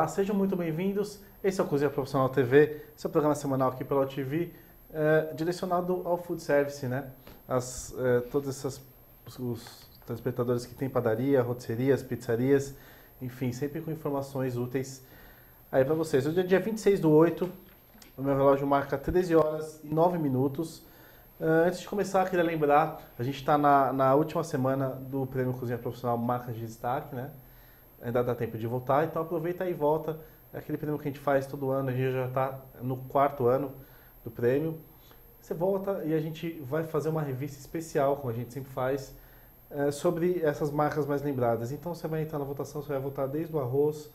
Olá, sejam muito bem-vindos. Esse é o Cozinha Profissional TV, esse é o programa semanal aqui pela TV, direcionado ao food service, né? Todos os telespectadores que têm padaria, rotisserias, pizzarias, enfim, sempre com informações úteis aí para vocês. Hoje é dia 26/8, o meu relógio marca 13 horas e 9 minutos. Antes de começar, queria lembrar, a gente está na última semana do Prêmio Cozinha Profissional Marcas de Destaque, né? Ainda dá tempo de voltar, então aproveita e volta. É aquele prêmio que a gente faz todo ano, a gente já está no 4º ano do prêmio. Você volta e a gente vai fazer uma revista especial, como a gente sempre faz, sobre essas marcas mais lembradas. Então você vai entrar na votação, você vai votar desde o arroz,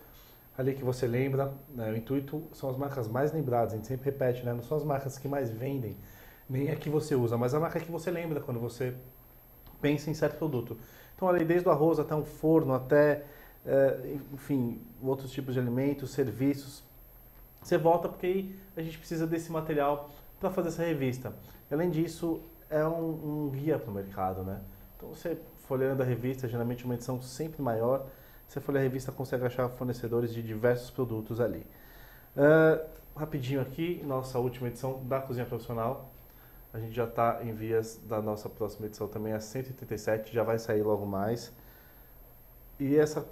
ali que você lembra, né? O intuito são as marcas mais lembradas, a gente sempre repete, né? Não são as marcas que mais vendem, nem a que você usa, mas a marca que você lembra quando você pensa em certo produto. Então ali desde o arroz até um forno, até enfim, outros tipos de alimentos, serviços. Você volta porque aí a gente precisa desse material para fazer essa revista. Além disso, é um guia para o mercado, né? Então você folheando a revista, geralmente uma edição sempre maior, você folheia a revista, consegue achar fornecedores de diversos produtos ali. Rapidinho aqui, nossa última edição da Cozinha Profissional. A gente já está em vias da nossa próxima edição também, a 187, já vai sair logo mais. E essa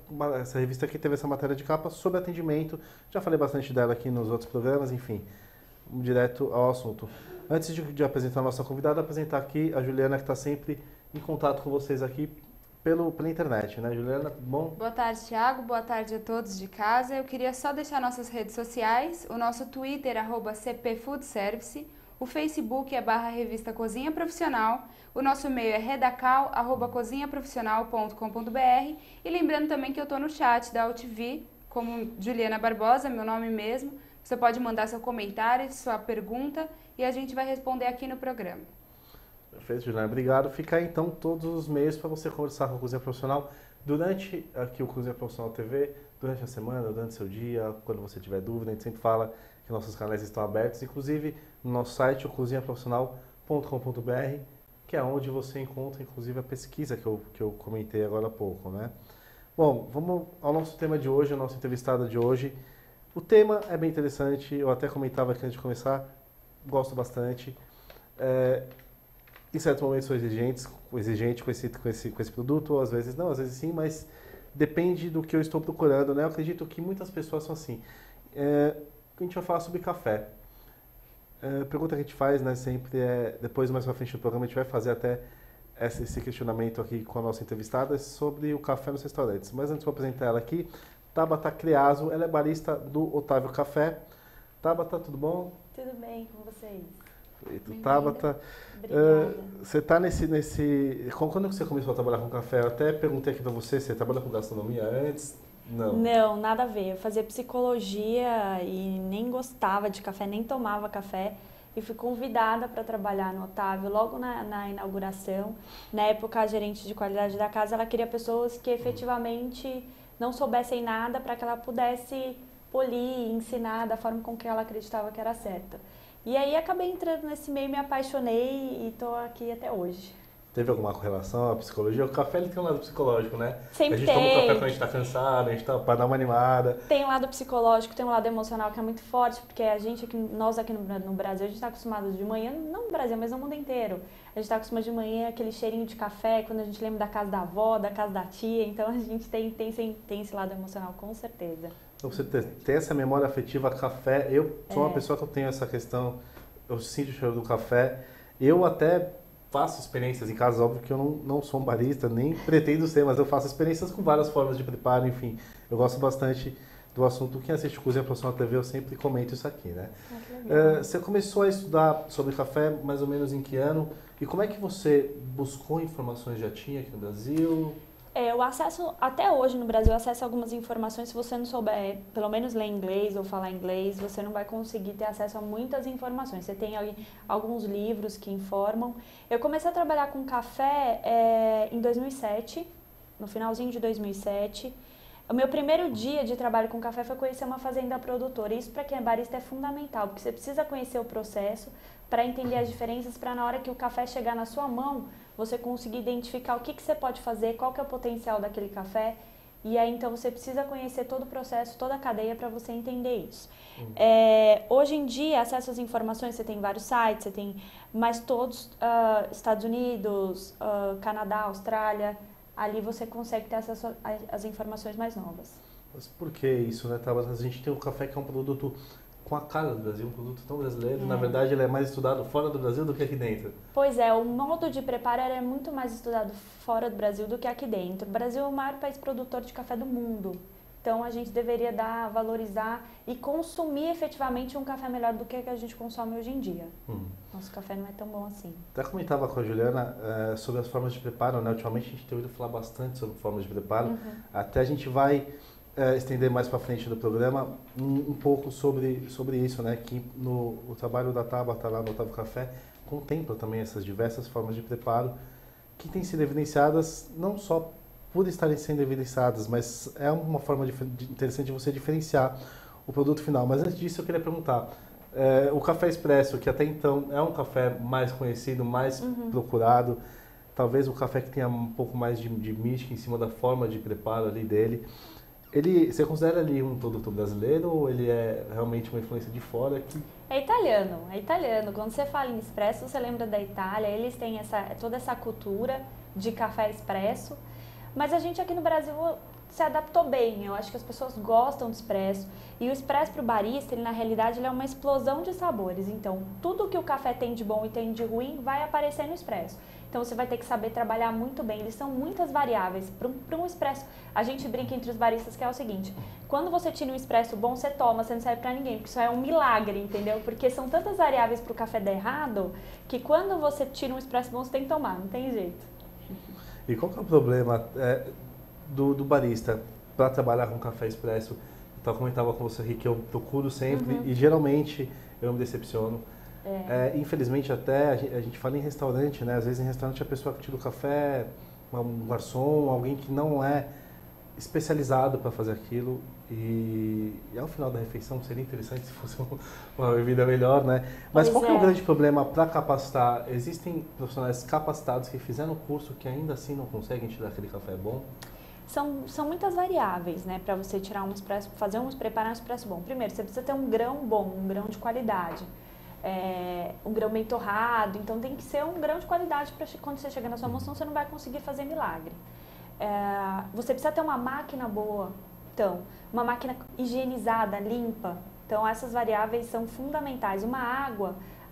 revista aqui teve essa matéria de capa sobre atendimento. Já falei bastante dela aqui nos outros programas, enfim, vamos direto ao assunto. Antes de apresentar a nossa convidada, apresentar aqui a Juliana, que está sempre em contato com vocês aqui pela internet, né, Juliana? Bom? Boa tarde, Thiago. Boa tarde a todos de casa. Eu queria só deixar nossas redes sociais, o nosso Twitter, @cpfoodservice, o Facebook é /revista Cozinha Profissional, o nosso e-mail é redacal@cozinhaprofissional.com.br e lembrando também que eu estou no chat da UTV, como Juliana Barbosa, meu nome mesmo. Você pode mandar seu comentário, sua pergunta e a gente vai responder aqui no programa. Perfeito, Juliana. Obrigado. Fica aí, então, todos os meios para você conversar com a Cozinha Profissional durante aqui o Cozinha Profissional TV, durante a semana, durante seu dia, quando você tiver dúvida. A gente sempre fala que nossos canais estão abertos, inclusive no nosso site, o cozinhaprofissional.com.br, que é onde você encontra, inclusive, a pesquisa que eu comentei agora há pouco, né? Bom, vamos ao nosso tema de hoje, a nossa entrevistada de hoje. O tema é bem interessante, eu até comentava aqui antes de começar, gosto bastante. Em certos momentos sou exigente com esse produto, ou às vezes não, às vezes sim, mas depende do que eu estou procurando, né? Eu acredito que muitas pessoas são assim. A gente vai falar sobre café. A pergunta que a gente faz, né, sempre depois mais pra frente do programa, a gente vai fazer até esse questionamento aqui com a nossa entrevistada sobre o café nos restaurantes. Mas antes de eu apresentar ela aqui, Tabata Criaso, ela é barista do Otávio Café. Tabata, tudo bom? Tudo bem com vocês? Tabata, você está Quando você começou a trabalhar com café? Eu até perguntei aqui para você trabalha com gastronomia antes? Não. Não, nada a ver. Eu fazia psicologia e nem gostava de café, nem tomava café. E fui convidada para trabalhar no Otávio logo na inauguração. Na época, a gerente de qualidade da casa, ela queria pessoas que efetivamente não soubessem nada para que ela pudesse polir e ensinar da forma com que ela acreditava que era certa. E aí acabei entrando nesse meio, me apaixonei e estou aqui até hoje. Teve alguma correlação à psicologia? O café ele tem um lado psicológico, né? Sempre a gente tem. toma café quando a gente está cansado, a gente tá para dar uma animada. Tem um lado psicológico, tem um lado emocional que é muito forte, porque nós aqui no Brasil, a gente está acostumado de manhã, não no Brasil, mas no mundo inteiro. A gente está acostumado de manhã aquele cheirinho de café, quando a gente lembra da casa da avó, da casa da tia, então a gente tem esse lado emocional, com certeza. Então você tem essa memória afetiva café. Eu sou uma pessoa que eu tenho essa questão, eu sinto o cheiro do café. Eu até faço experiências em casa, óbvio que eu não sou um barista, nem pretendo ser, mas eu faço experiências com várias formas de preparo, enfim. Eu gosto bastante do assunto. Quem assiste Cozinha Profissional TV, eu sempre comento isso aqui, né? Você começou a estudar sobre café mais ou menos em que ano? E como é que você buscou informações? Já tinha aqui no Brasil? Eu acesso, até hoje no Brasil, eu acesso algumas informações. Se você não souber, pelo menos ler inglês ou falar inglês, você não vai conseguir ter acesso a muitas informações. Você tem ali alguns livros que informam. Eu comecei a trabalhar com café em 2007, no finalzinho de 2007. O meu primeiro dia de trabalho com café foi conhecer uma fazenda produtora. Isso para quem é barista é fundamental, porque você precisa conhecer o processo para entender as diferenças, para na hora que o café chegar na sua mão, você conseguir identificar o que você pode fazer, qual que é o potencial daquele café. E aí, então, você precisa conhecer todo o processo, toda a cadeia para você entender isso. Hoje em dia, acesso às informações, você tem vários sites, você tem, mas todos, Estados Unidos, Canadá, Austrália, ali você consegue ter acesso às informações mais novas. Mas por que isso, né, Tabata? A gente tem o café que é um produto com a cara do Brasil, um produto tão brasileiro. Na verdade, ele é mais estudado fora do Brasil do que aqui dentro. Pois é, o modo de preparo é muito mais estudado fora do Brasil do que aqui dentro. O Brasil é o maior país produtor de café do mundo. Então, a gente deveria valorizar e consumir efetivamente um café melhor do que a gente consome hoje em dia. Nosso café não é tão bom assim. Até comentava com a Juliana sobre as formas de preparo, né? Ultimamente a gente tem ouvido falar bastante sobre formas de preparo. Até a gente vai estender mais para frente do programa um pouco sobre isso, né? Que o trabalho da Tabata lá no Otávio Café contempla também essas diversas formas de preparo que têm sido evidenciadas não só por estarem sendo evidenciadas, mas é uma forma interessante de você diferenciar o produto final. Mas antes disso eu queria perguntar, o café expresso, que até então é um café mais conhecido, mais procurado, talvez o café que tenha um pouco mais de mística em cima da forma de preparo ali dele, você considera ali um produto brasileiro ou ele é realmente uma influência de fora? É italiano. Quando você fala em expresso, você lembra da Itália, eles têm toda essa cultura de café expresso, mas a gente aqui no Brasil se adaptou bem. Eu acho que as pessoas gostam do expresso. E o expresso para o barista, ele na realidade ele é uma explosão de sabores. Então, tudo que o café tem de bom e tem de ruim vai aparecer no expresso. Então, você vai ter que saber trabalhar muito bem. Eles são muitas variáveis. Para um expresso, a gente brinca entre os baristas que é o seguinte: quando você tira um expresso bom, você toma, você não serve para ninguém, porque isso é um milagre, entendeu? Porque são tantas variáveis para o café dar errado, que quando você tira um expresso bom, você tem que tomar, não tem jeito. E qual que é o problema do barista para trabalhar com café expresso? Eu comentava com você aqui que eu procuro sempre e geralmente eu me decepciono. Infelizmente até a gente fala em restaurante, né? Às vezes em restaurante a pessoa que tira o café, um garçom, alguém que não é especializado para fazer aquilo e ao final da refeição seria interessante se fosse uma bebida melhor, né? Mas qual que é o grande problema para capacitar? Existem profissionais capacitados que fizeram o curso que ainda assim não conseguem tirar aquele café bom? São muitas variáveis, né, para você tirar um expresso, preparar um expresso bom. Primeiro, você precisa ter um grão bom, um grão de qualidade. Um grão bem torrado, então tem que ser um grão de qualidade para quando você chegar na sua mão, senão você não vai conseguir fazer milagre. Você precisa ter uma máquina boa, então, uma máquina higienizada, limpa. Então, essas variáveis são fundamentais.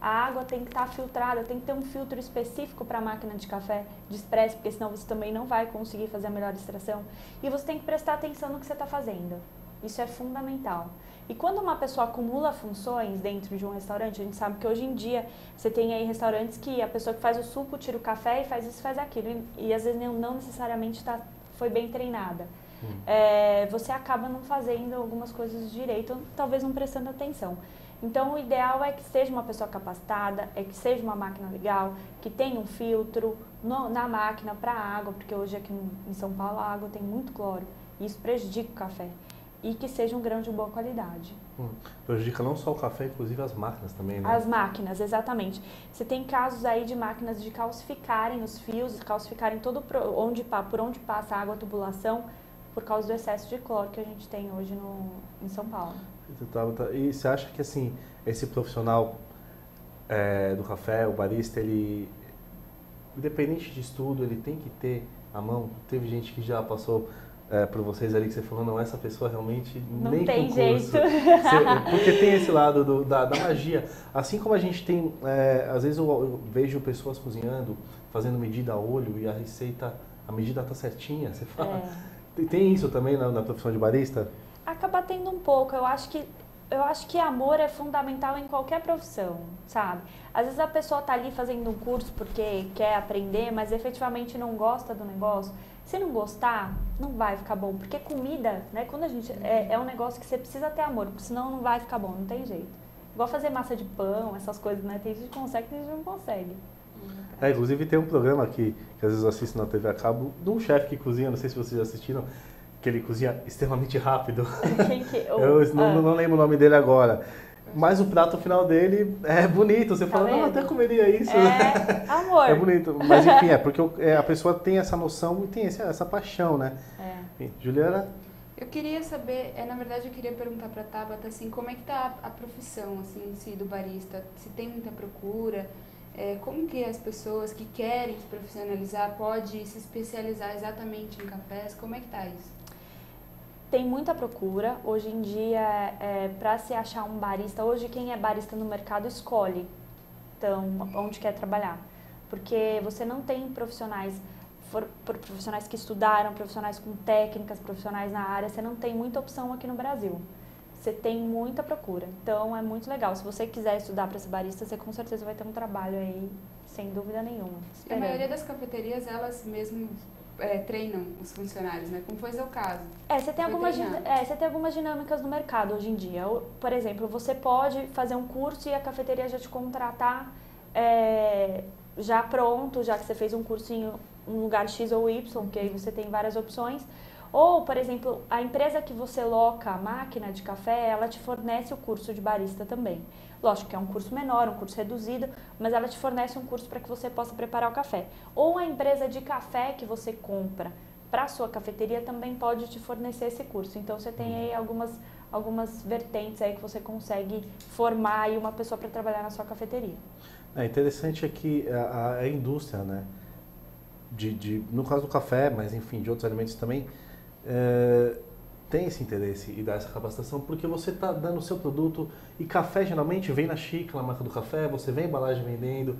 A água tem que estar filtrada, tem que ter um filtro específico para a máquina de café, de expresso, porque senão você também não vai conseguir fazer a melhor extração. E você tem que prestar atenção no que você está fazendo. Isso é fundamental. E quando uma pessoa acumula funções dentro de um restaurante, a gente sabe que hoje em dia você tem aí restaurantes que a pessoa que faz o suco tira o café e faz isso, faz aquilo. E às vezes não necessariamente foi bem treinada. Você acaba não fazendo algumas coisas direito, ou talvez não prestando atenção. Então, o ideal é que seja uma pessoa capacitada, é que seja uma máquina legal, que tenha um filtro na máquina para a água, porque hoje aqui em São Paulo a água tem muito cloro e isso prejudica o café. E que seja um grão de boa qualidade. Prejudica não só o café, inclusive as máquinas também, né? As máquinas, exatamente. Você tem casos aí de máquinas de calcificarem os fios, calcificarem por onde passa a água, a tubulação, por causa do excesso de cloro que a gente tem hoje em São Paulo. E você acha que assim, esse profissional do café, o barista, ele, independente de estudo, ele tem que ter a mão? Teve gente que já passou por vocês ali que você falou, não, essa pessoa realmente não nem tem com jeito. Porque tem esse lado da magia. Assim como a gente tem, às vezes eu vejo pessoas cozinhando, fazendo medida a olho e a medida tá certinha, você fala. Tem isso também na profissão de barista? Acaba tendo um pouco. Eu acho que amor é fundamental em qualquer profissão, sabe? Às vezes a pessoa tá ali fazendo um curso porque quer aprender, mas efetivamente não gosta do negócio. Se não gostar, não vai ficar bom. Porque comida, né, quando a gente é um negócio que você precisa ter amor, porque senão não vai ficar bom, não tem jeito. Igual fazer massa de pão, essas coisas, né? Tem gente que consegue, tem gente que não consegue. Inclusive tem um programa que às vezes eu assisto na TV a cabo, de um chefe que cozinha, não sei se vocês já assistiram, que ele cozinha extremamente rápido. Eu não lembro o nome dele agora. Mas o prato final dele é bonito. Você fala, não, eu até comeria isso. Amor. É bonito. Mas enfim, porque a pessoa tem essa noção e tem essa paixão, né? Juliana? Eu queria saber, na verdade eu queria perguntar para a Tabata, assim, como é que tá a profissão, assim, em si, do barista? Se tem muita procura, como que as pessoas que querem se profissionalizar podem se especializar exatamente em cafés? Como é que tá isso? Tem muita procura. Hoje em dia, para se achar um barista, hoje quem é barista no mercado escolhe então, onde quer trabalhar. Porque você não tem profissionais que estudaram, profissionais com técnicas, profissionais na área, você não tem muita opção aqui no Brasil. Você tem muita procura. Então, é muito legal. Se você quiser estudar para ser barista, você com certeza vai ter um trabalho aí, sem dúvida nenhuma. E a maioria das cafeterias, elas mesmo treinam os funcionários, né? Como foi o seu caso? Você tem algumas dinâmicas no mercado hoje em dia. Por exemplo, você pode fazer um curso e a cafeteria já te contratar já pronto, já que você fez um curso em um lugar X ou Y, que aí você tem várias opções. Ou, por exemplo, a empresa que você loca a máquina de café, ela te fornece o curso de barista também. Lógico que é um curso menor, um curso reduzido, mas ela te fornece um curso para que você possa preparar o café. Ou a empresa de café que você compra para a sua cafeteria também pode te fornecer esse curso. Então, você tem aí algumas vertentes aí que você consegue formar aí uma pessoa para trabalhar na sua cafeteria. É interessante aqui a indústria, né? No caso do café, mas enfim, de outros alimentos também, tem esse interesse e dá essa capacitação porque você está dando o seu produto e café geralmente vem na xícara, a marca do café, você vê a embalagem vendendo,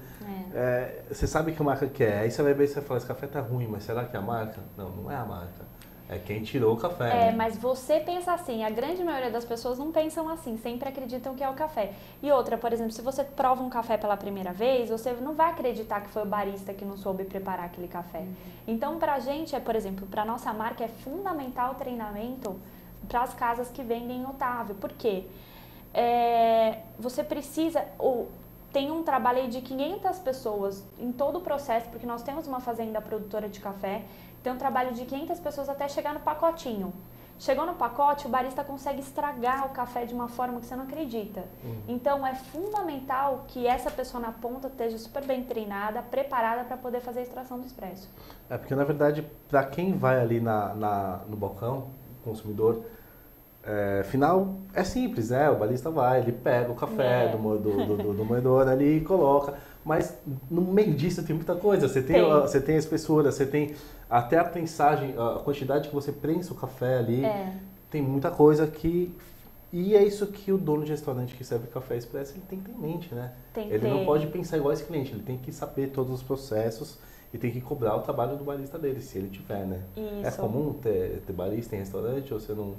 você sabe que a marca quer, aí você vai ver e você vai falar, esse café tá ruim, mas será que é a marca? Não, não é a marca. É quem tirou o café. Né? Mas você pensa assim, a grande maioria das pessoas não pensam assim, sempre acreditam que é o café. E outra, por exemplo, se você prova um café pela primeira vez, você não vai acreditar que foi o barista que não soube preparar aquele café. Então, pra gente, por exemplo, pra nossa marca, é fundamental o treinamento para as casas que vendem Otávio. Por quê? Você precisa... Tem um trabalho aí de 500 pessoas em todo o processo, porque nós temos uma fazenda produtora de café, tem um trabalho de 500 pessoas até chegar no pacotinho. Chegou no pacote, o barista consegue estragar o café de uma forma que você não acredita. Então, é fundamental que essa pessoa na ponta esteja super bem treinada, preparada para poder fazer a extração do expresso. Porque, na verdade, para quem vai ali no balcão, o consumidor, final é simples, né? O barista vai, ele pega o café do moedor ali e coloca. Mas no meio disso tem muita coisa. Você tem a espessura, você tem até a prensagem, a quantidade que você prensa o café ali. Tem muita coisa que... E é isso que o dono de restaurante que serve café expresso, ele tem que ter em mente, né? Ele não pode pensar igual esse cliente, ele tem que saber todos os processos e tem que cobrar o trabalho do barista dele, se ele tiver, né? Isso. É comum ter barista em restaurante ou você não...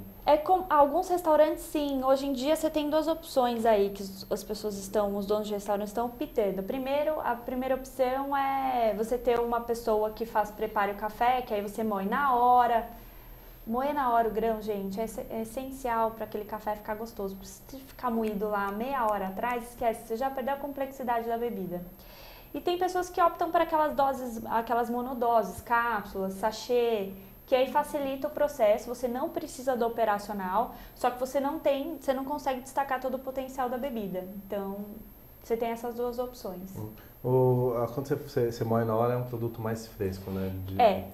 Alguns restaurantes, sim. Hoje em dia você tem duas opções aí que os donos de restaurantes estão optando. Primeiro, a primeira opção é você ter uma pessoa que prepare o café, que aí você moe na hora. Moer na hora o grão, gente, é essencial para aquele café ficar gostoso. Se ficar moído lá meia hora atrás, esquece, você já perdeu a complexidade da bebida. E tem pessoas que optam por aquelas monodoses, cápsulas, sachê, que aí facilita o processo, você não precisa do operacional, só que você não consegue destacar todo o potencial da bebida. Então, você tem essas duas opções. Quando você moe na hora é um produto mais fresco, né?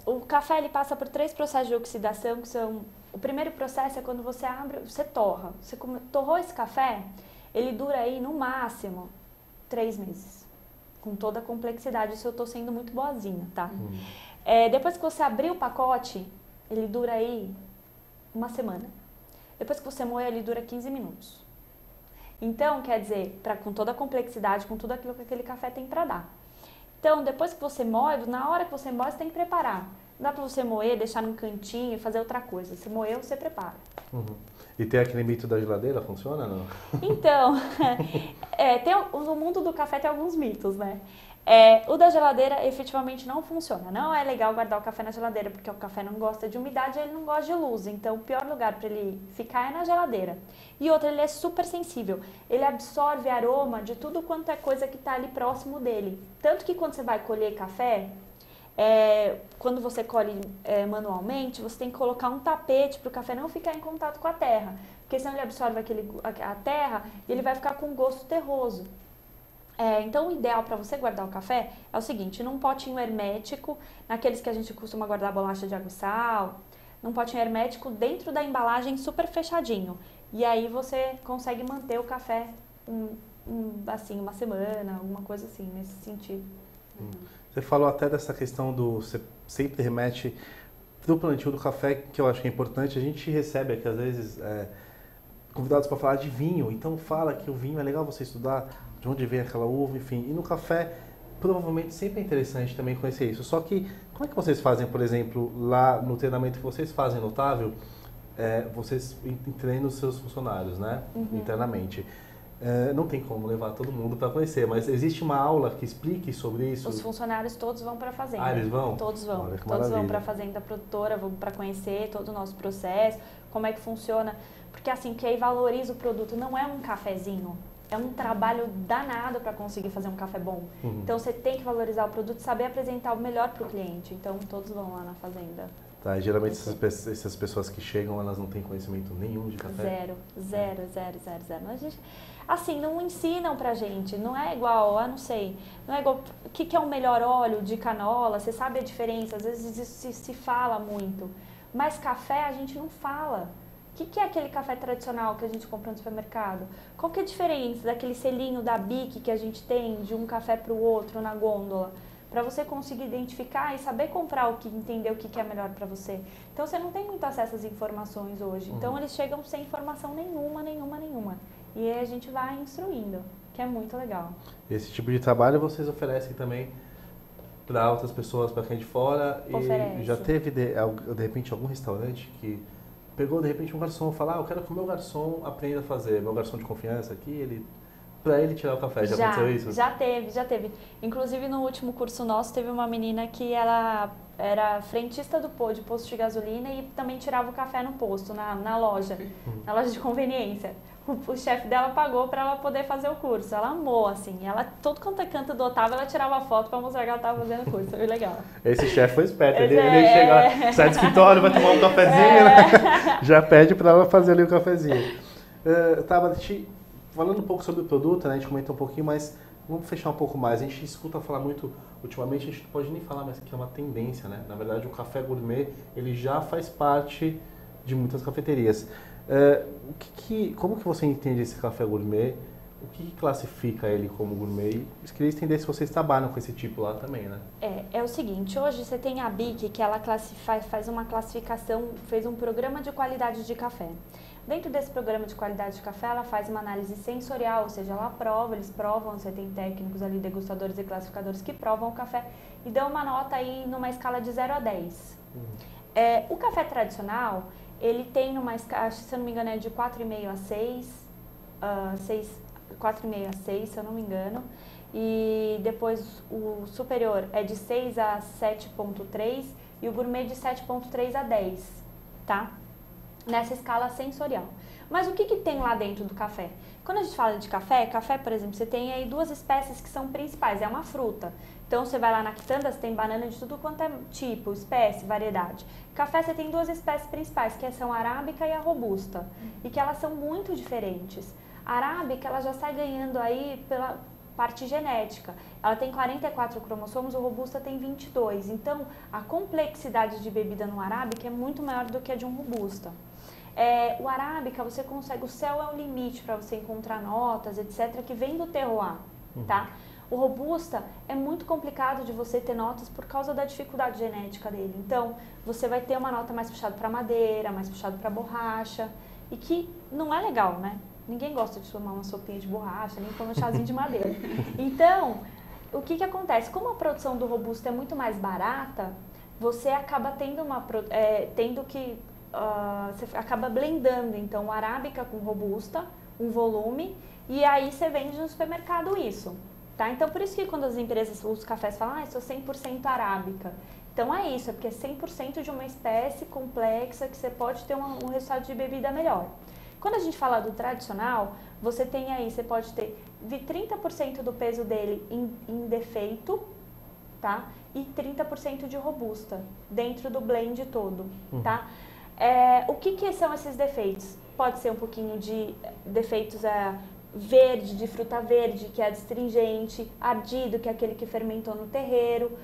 O café ele passa por 3 processos de oxidação, que são... O primeiro processo é quando você abre, você torra. Você torrou esse café, ele dura aí no máximo 3 meses. Com toda a complexidade, isso eu estou sendo muito boazinha, tá? Depois que você abrir o pacote, ele dura aí 1 semana. Depois que você moe, ele dura 15 minutos. Então, quer dizer, com toda a complexidade, com tudo aquilo que aquele café tem para dar. Então, depois que você moe, na hora que você moe, você tem que preparar. Não dá para você moer, deixar num cantinho e fazer outra coisa. Se moeu, você prepara. E tem aquele mito da geladeira, funciona ou não? Então, no mundo do café tem alguns mitos, né? O da geladeira efetivamente não funciona. Não é legal guardar o café na geladeira, porque o café não gosta de umidade e ele não gosta de luz. Então, o pior lugar para ele ficar é na geladeira. E outra, ele é super sensível. Ele absorve aroma de tudo quanto é coisa que está ali próximo dele. Tanto que quando você vai colher café, quando você colhe manualmente, você tem que colocar um tapete para o café não ficar em contato com a terra. Porque senão ele absorve a terra e ele vai ficar com um gosto terroso. Então, o ideal para você guardar o café é o seguinte, num potinho hermético, naqueles que a gente costuma guardar bolacha de água e sal, num potinho hermético dentro da embalagem super fechadinho. E aí você consegue manter o café assim, uma semana, alguma coisa assim, nesse sentido. Você falou até dessa questão você sempre remete do plantio do café, que eu acho que é importante. A gente recebe aqui, às vezes, convidados para falar de vinho. Então, fala que o vinho é legal você estudar de onde vem aquela uva, enfim. E no café, provavelmente, sempre é interessante também conhecer isso. Só que, como é que vocês fazem, por exemplo, lá no treinamento que vocês fazem no Otávio, vocês treinam os seus funcionários, né? Internamente. Não tem como levar todo mundo para conhecer, mas existe uma aula que explique sobre isso? Os funcionários todos vão para a fazenda. Ah, eles vão? Todos vão. Olha, que todos vão maravilha. para a fazenda produtora, vão para conhecer todo o nosso processo, como é que funciona. Porque assim, que aí valoriza o produto, não é um cafezinho, é um trabalho danado para conseguir fazer um café bom. Então você tem que valorizar o produto, saber apresentar o melhor para o cliente. Então todos vão lá na fazenda. Tá, e geralmente essas pessoas que chegam, elas não têm conhecimento nenhum de café? Zero. A gente, assim, não ensinam pra gente, não é igual, não sei, não é igual, o que é o melhor óleo de canola, você sabe a diferença, às vezes isso se fala muito, mas café a gente não fala. O que é aquele café tradicional que a gente compra no supermercado? Qual que é a diferença daquele selinho da BIC que a gente tem de um café para o outro na gôndola? Para você conseguir identificar e saber comprar entender o que é melhor para você. Então você não tem muito acesso às informações hoje. Então eles chegam sem informação nenhuma. E aí a gente vai instruindo, que é muito legal. Esse tipo de trabalho vocês oferecem também para outras pessoas, para quem é de fora? Oferece. E já teve, de repente, algum restaurante que pegou, de repente, um garçom e falou, eu quero que o meu garçom aprenda a fazer, meu garçom de confiança aqui, para ele tirar o café. Já aconteceu isso? Já teve. Inclusive, no último curso nosso, teve uma menina que ela era frentista de posto de gasolina e também tirava o café no posto, na loja de conveniência. O chefe dela pagou para ela poder fazer o curso. Ela amou, assim. Ela, todo quanto é canto do Otávio, ela tirava foto para mostrar que ela estava fazendo o curso. Foi legal. Esse chefe foi esperto. Ele chega, sai do escritório, vai tomar um cafezinho, né? Já pede para ela fazer ali o cafezinho. Falando um pouco sobre o produto, né? A gente comentou um pouquinho, mas vamos fechar um pouco mais. A gente escuta falar muito, ultimamente, a gente não pode nem falar, mas que é uma tendência, né? Na verdade, o café gourmet, ele já faz parte de muitas cafeterias. Como que você entende esse café gourmet? O que classifica ele como gourmet? Eu queria entender se vocês trabalham com esse tipo lá também, né? É o seguinte, hoje você tem a BIC, que ela faz uma classificação, fez um programa de qualidade de café. Dentro desse programa de qualidade de café, ela faz uma análise sensorial, ou seja, eles provam, você tem técnicos ali, degustadores e classificadores que provam o café e dão uma nota aí numa escala de 0 a 10. O café tradicional, ele tem numa escala, se eu não me engano, é de 4,5 a 6, 4,5 a 6, se eu não me engano, e depois o superior é de 6 a 7,3 e o gourmet de 7,3 a 10, tá? Nessa escala sensorial. Mas o que tem lá dentro do café? Quando a gente fala de café, por exemplo, você tem aí 2 espécies que são principais, é uma fruta. Então você vai lá na quitanda, você tem banana de tudo quanto é tipo, espécie, variedade. Café você tem 2 espécies principais, que são a arábica e a robusta, e que elas são muito diferentes. A arábica, ela já sai ganhando aí pela parte genética. Ela tem 44 cromossomos, o robusta tem 22. Então, a complexidade de bebida no arábica é muito maior do que a de um robusta. O arábica, você consegue, o céu é o limite para você encontrar notas, etc., que vem do terroir, tá? O robusta é muito complicado de você ter notas por causa da dificuldade genética dele. Então, você vai ter uma nota mais puxada para madeira, mais puxada para borracha, e que não é legal, né? Ninguém gosta de tomar uma sopinha de borracha, nem comer um chazinho de madeira. Então, o que acontece? Como a produção do robusta é muito mais barata, você acaba tendo você acaba blendando, então, o arábica com robusta, um volume, e aí você vende no supermercado isso, tá? Então, por isso que quando as empresas, os cafés falam, sou 100% arábica. Então, é isso, é porque é 100% de uma espécie complexa que você pode ter um resultado de bebida melhor. Quando a gente fala do tradicional, você tem aí, você pode ter 30% do peso dele em defeito, tá? E 30% de robusta, dentro do blend todo, tá? O que são esses defeitos? Pode ser um pouquinho de defeitos verde, de fruta verde, que é adstringente, ardido, que é aquele que fermentou no terreiro.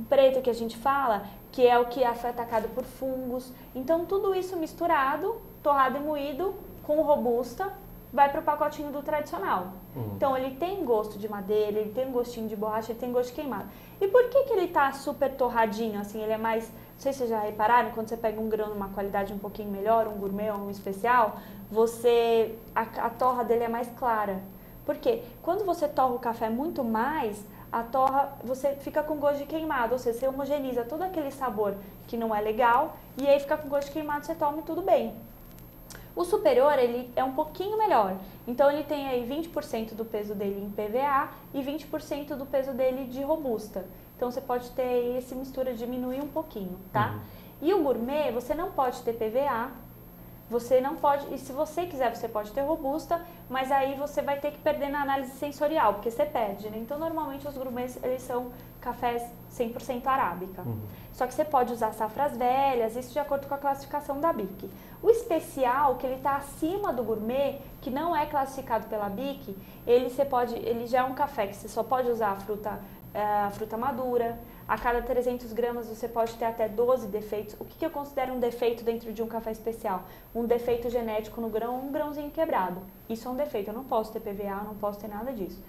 preto que a gente fala, que é o que foi atacado por fungos. Então, tudo isso misturado, torrado e moído, com robusta, vai para o pacotinho do tradicional. Então, ele tem gosto de madeira, ele tem um gostinho de borracha, ele tem gosto de queimado. E por que ele tá super torradinho, assim, ele é mais... Não sei se vocês já repararam, quando você pega um grão numa qualidade um pouquinho melhor, um gourmet ou um especial, a torra dele é mais clara. Por quê? Quando você torra o café muito mais, a torra, você fica com gosto de queimado, ou seja, você homogeneiza todo aquele sabor que não é legal, e aí fica com gosto de queimado, você toma e tudo bem. O superior, ele é um pouquinho melhor, então ele tem aí 20% do peso dele em PVA e 20% do peso dele de robusta. Então você pode ter aí essa mistura, diminuir um pouquinho, tá? E o gourmet, você não pode ter PVA, você não pode, e se você quiser, você pode ter robusta, mas aí você vai ter que perder na análise sensorial, porque você perde, né? Então, normalmente, os gourmets, eles são cafés 100% arábica. Só que você pode usar safras velhas, isso de acordo com a classificação da BIC. O especial, que ele está acima do gourmet, que não é classificado pela BIC, ele já é um café que você só pode usar a fruta madura. A cada 300 gramas você pode ter até 12 defeitos. O que eu considero um defeito dentro de um café especial? Um defeito genético no grão, um grãozinho quebrado. Isso é um defeito, eu não posso ter PVA, não posso ter nada disso.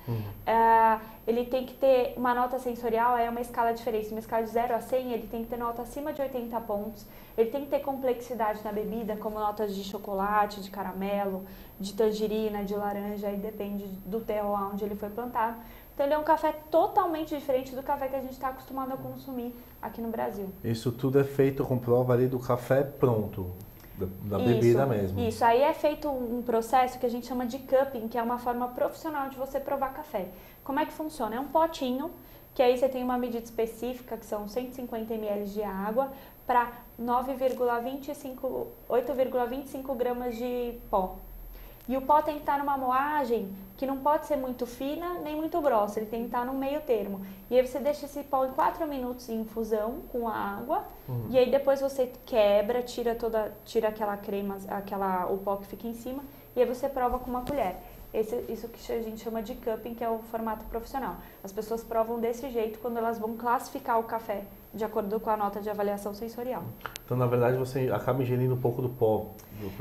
Ele tem que ter uma nota sensorial, é uma escala diferente. Uma escala de 0 a 100, ele tem que ter nota acima de 80 pontos. Ele tem que ter complexidade na bebida, como notas de chocolate, de caramelo, de tangerina, de laranja, aí depende do terroir onde ele foi plantado. Então, ele é um café totalmente diferente do café que a gente está acostumado a consumir aqui no Brasil. Isso tudo é feito com prova ali do café pronto, da bebida mesmo. Isso, aí é feito um processo que a gente chama de cupping, que é uma forma profissional de você provar café. Como é que funciona? É um potinho, que aí você tem uma medida específica, que são 150 ml de água, para 8,25 gramas de pó. E o pó tem que estar numa moagem que não pode ser muito fina nem muito grossa, ele tem que estar no meio termo. E aí você deixa esse pó em 4 minutos em infusão com a água, e aí depois você quebra, tira aquela crema, o pó que fica em cima, e aí você prova com uma colher. Isso que a gente chama de cupping, que é o formato profissional. As pessoas provam desse jeito quando elas vão classificar o café de acordo com a nota de avaliação sensorial. Então, na verdade, você acaba ingerindo um pouco do pó.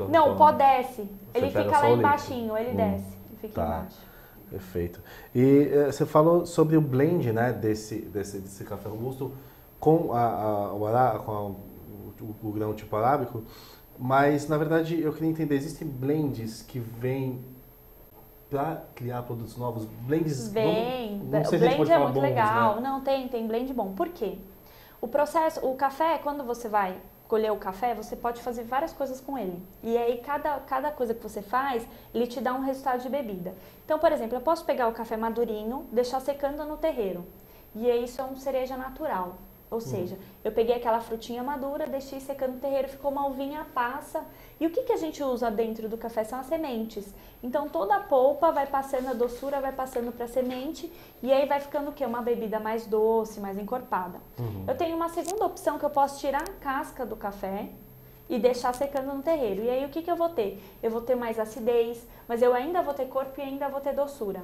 Não, o pó desce. Ele fica lá embaixinho, ele desce. Ele fica embaixo. Perfeito. E você falou sobre o blend, né, desse café robusto com o grão tipo arábico, mas, na verdade, eu queria entender, existem blends que vêm para criar produtos novos? Blends... Não sei se a gente pode falar muito bons, legal. Né? Não, tem blend bom. Por quê? O café, quando você vai colher o café, você pode fazer várias coisas com ele. E aí, cada coisa que você faz, ele te dá um resultado de bebida. Então, por exemplo, eu posso pegar o café madurinho, deixar secando no terreiro. E aí, isso é um cereja natural. Ou seja, eu peguei aquela frutinha madura, deixei secando no terreiro, ficou uma uvinha passa. E o que a gente usa dentro do café são as sementes. Então, toda a polpa vai passando, a doçura vai passando para a semente, e aí vai ficando o quê? Uma bebida mais doce, mais encorpada. Eu tenho uma segunda opção que eu posso tirar a casca do café e deixar secando no terreiro. E aí, o que eu vou ter? Eu vou ter mais acidez, mas eu ainda vou ter corpo e ainda vou ter doçura.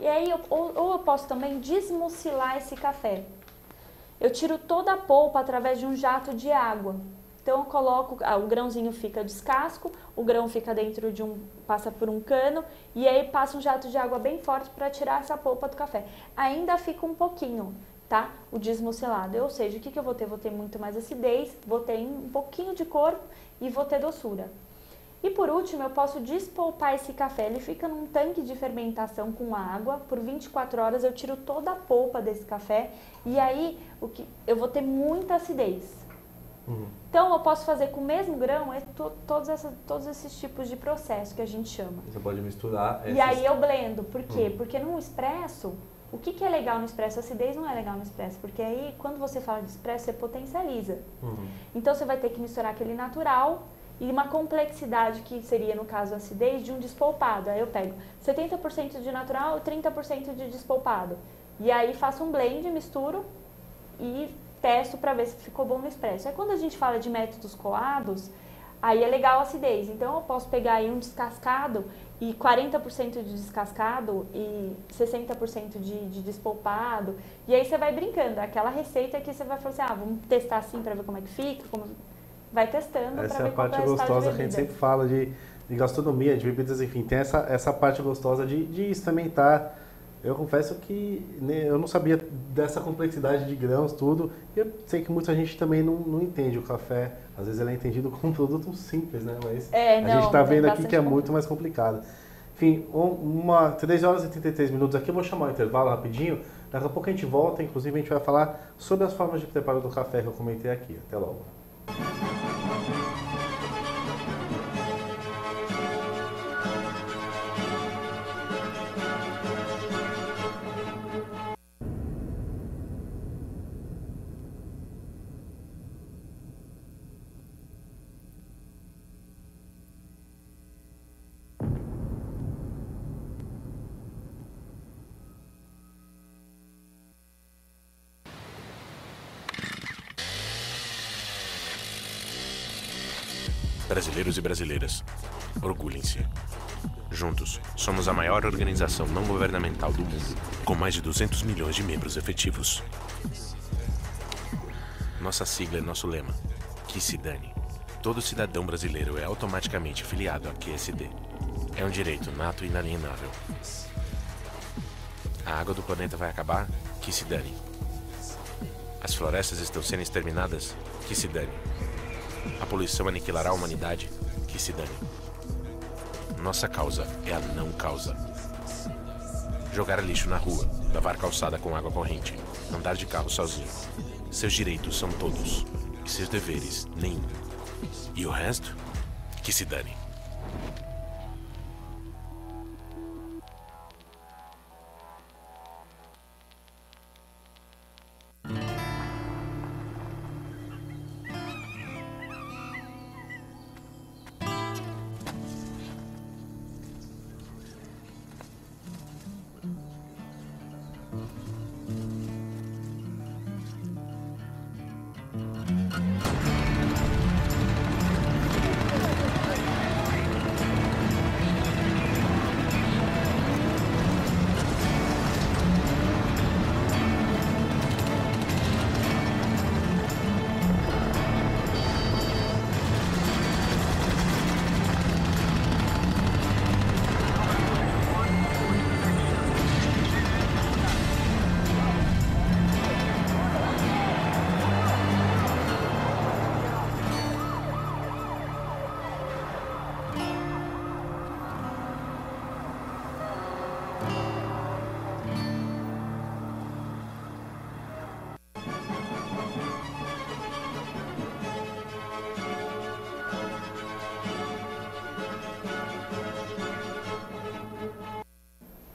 E aí, ou eu posso também desmucilar esse café. Eu tiro toda a polpa através de um jato de água. Então eu coloco, o grãozinho fica descasco, o grão fica dentro passa por um cano, e aí passa um jato de água bem forte para tirar essa polpa do café. Ainda fica um pouquinho, tá? O desmucilado. Ou seja, o que eu vou ter? Vou ter muito mais acidez, vou ter um pouquinho de corpo e vou ter doçura. E por último, eu posso despolpar esse café. Ele fica num tanque de fermentação com água. Por 24 horas eu tiro toda a polpa desse café. E aí eu vou ter muita acidez. Então eu posso fazer com o mesmo grão todos esses tipos de processo que a gente chama. Você pode misturar. E aí eu blendo. Por quê? Porque no expresso, o que é legal no expresso? A acidez não é legal no expresso. Porque aí quando você fala de expresso, você potencializa. Então você vai ter que misturar aquele natural e uma complexidade que seria, no caso, a acidez de um despolpado. Aí eu pego 70% de natural e 30% de despolpado. E aí faço um blend, misturo e testo para ver se ficou bom no expresso. Aí quando a gente fala de métodos coados, aí é legal a acidez. Então eu posso pegar aí um descascado e 40% de descascado e 60% de despolpado. E aí você vai brincando. Aquela receita que você vai falar assim, vamos testar assim para ver como é que fica. Vai testando para ver qual é o resultado de bebida. Essa é a parte gostosa que a gente sempre fala de gastronomia, de bebidas, enfim. Tem essa parte gostosa de experimentar. Eu confesso que eu não sabia dessa complexidade de grãos, tudo. E eu sei que muita gente também não entende o café. Às vezes ele é entendido como um produto simples, né? Mas a gente está vendo aqui que é muito mais complicado. Enfim, 3 horas e 33 minutos aqui. Eu vou chamar o intervalo rapidinho. Daqui a pouco a gente volta. Inclusive, a gente vai falar sobre as formas de preparo do café que eu comentei aqui. Até logo. Brasileiros e brasileiras, orgulhem-se. Juntos, somos a maior organização não governamental do mundo, com mais de 200 milhões de membros efetivos. Nossa sigla é nosso lema, que se dane. Todo cidadão brasileiro é automaticamente filiado à QSD. É um direito nato e inalienável. A água do planeta vai acabar? Que se dane. As florestas estão sendo exterminadas? Que se dane. A poluição aniquilará a humanidade? Que se dane. Nossa causa é a não causa. Jogar lixo na rua, lavar calçada com água corrente, andar de carro sozinho. Seus direitos são todos, e seus deveres, nenhum. E o resto? Que se dane.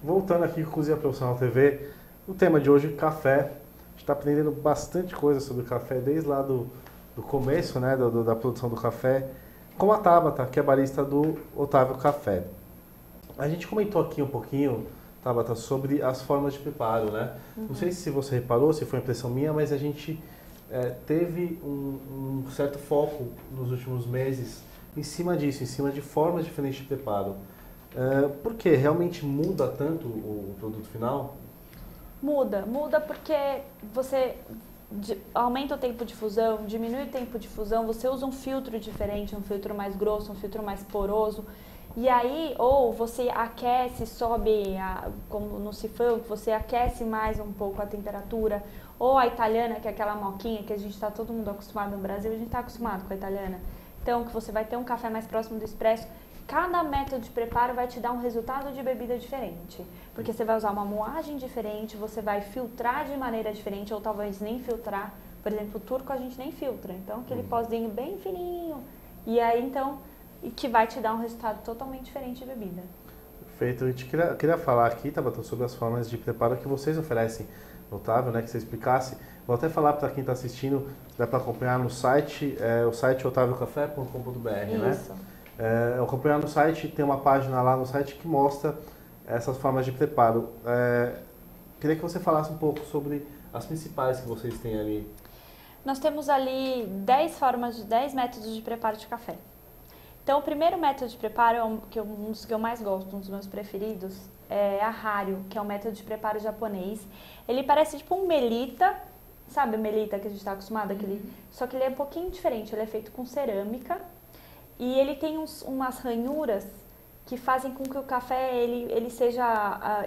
Voltando aqui com Cozinha Profissional TV, o tema de hoje, café. A gente está aprendendo bastante coisa sobre café, desde lá do começo, né, da produção do café, com a Tabata, que é barista do Otávio Café. A gente comentou aqui um pouquinho, Tabata, sobre as formas de preparo, né? Não sei se você reparou, se foi impressão minha, mas a gente teve um certo foco nos últimos meses em cima disso, em cima de formas diferentes de preparo. Por quê? Realmente muda tanto o produto final? Muda porque você aumenta o tempo de fusão, diminui o tempo de fusão, você usa um filtro diferente, um filtro mais grosso, um filtro mais poroso. E aí, ou você aquece, sobe, como no sifão, você aquece mais um pouco a temperatura. Ou a italiana, que é aquela moquinha que a gente está todo mundo acostumado no Brasil, a gente está acostumado com a italiana. Então, que você vai ter um café mais próximo do expresso. Cada método de preparo vai te dar um resultado de bebida diferente, porque você vai usar uma moagem diferente, você vai filtrar de maneira diferente ou talvez nem filtrar. Por exemplo, o turco a gente nem filtra, então aquele pozinho bem fininho, e aí então, que vai te dar um resultado totalmente diferente de bebida. Perfeito. A gente queria falar aqui, Tabata, sobre as formas de preparo que vocês oferecem, Otávio, né, que você explicasse. Vou até falar para quem está assistindo, dá para acompanhar no site, o site otaviocafé.com.br, né? Isso. Acompanhar no site, tem uma página lá no site que mostra essas formas de preparo. Queria que você falasse um pouco sobre as principais que vocês têm ali. Nós temos ali 10 métodos de preparo de café. Então, o primeiro método de preparo, um dos que eu mais gosto, um dos meus preferidos, é a Hario, que é um método de preparo japonês. Ele parece tipo um melita, sabe o melita que a gente está acostumado? Só que ele é um pouquinho diferente, ele é feito com cerâmica e ele tem umas ranhuras que fazem com que o café ele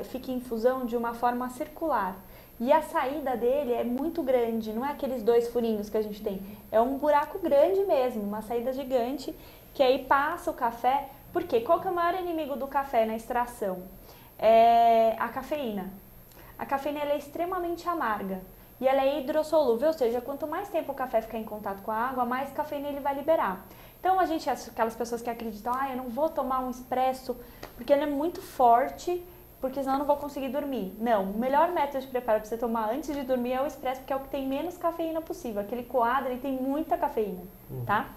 fique em infusão de uma forma circular. E a saída dele é muito grande, não é aqueles 2 furinhos que a gente tem, é um buraco grande mesmo, uma saída gigante, que aí passa o café. Por quê? Qual que é o maior inimigo do café na extração? É a cafeína. A cafeína ela é extremamente amarga e ela é hidrossolúvel, ou seja, quanto mais tempo o café ficar em contato com a água, mais cafeína ele vai liberar. Então, aquelas pessoas que acreditam, eu não vou tomar um expresso porque ele é muito forte, porque senão eu não vou conseguir dormir. Não, o melhor método de preparo para você tomar antes de dormir é o expresso, porque é o que tem menos cafeína possível. Aquele coado, ele tem muita cafeína, tá?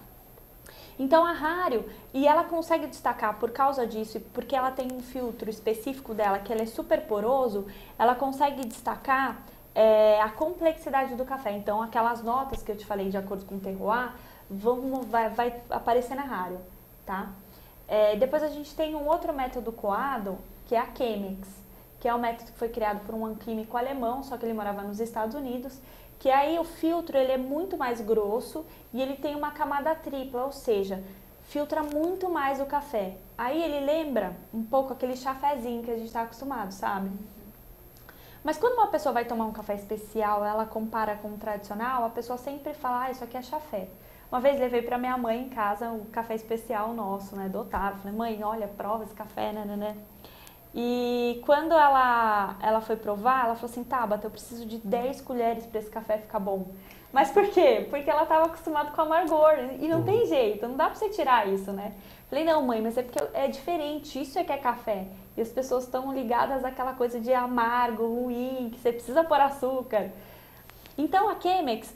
Então a Hario, e ela consegue destacar por causa disso, porque ela tem um filtro específico dela, que ele é super poroso, ela consegue destacar a complexidade do café. Então aquelas notas que eu te falei de acordo com o terroir, vai aparecer na Hario, tá? Depois a gente tem um outro método coado, que é a Chemex, que é um método que foi criado por um químico alemão, só que ele morava nos Estados Unidos, que aí o filtro ele é muito mais grosso e ele tem uma camada tripla, ou seja, filtra muito mais o café. Aí ele lembra um pouco aquele chafezinho que a gente está acostumado, sabe? Mas quando uma pessoa vai tomar um café especial, ela compara com o tradicional, a pessoa sempre fala, isso aqui é chafé. Uma vez levei para minha mãe em casa o café especial nosso, né, do Otávio. Falei, mãe, olha, prova esse café, né. E quando ela foi provar, ela falou assim, Tabata, eu preciso de 10 colheres para esse café ficar bom. Mas por quê? Porque ela estava acostumada com amargor e não tem jeito, não dá para você tirar isso, né? Falei, não mãe, mas é porque é diferente, isso é que é café. E as pessoas estão ligadas àquela coisa de amargo, ruim, que você precisa pôr açúcar. Então a Chemex,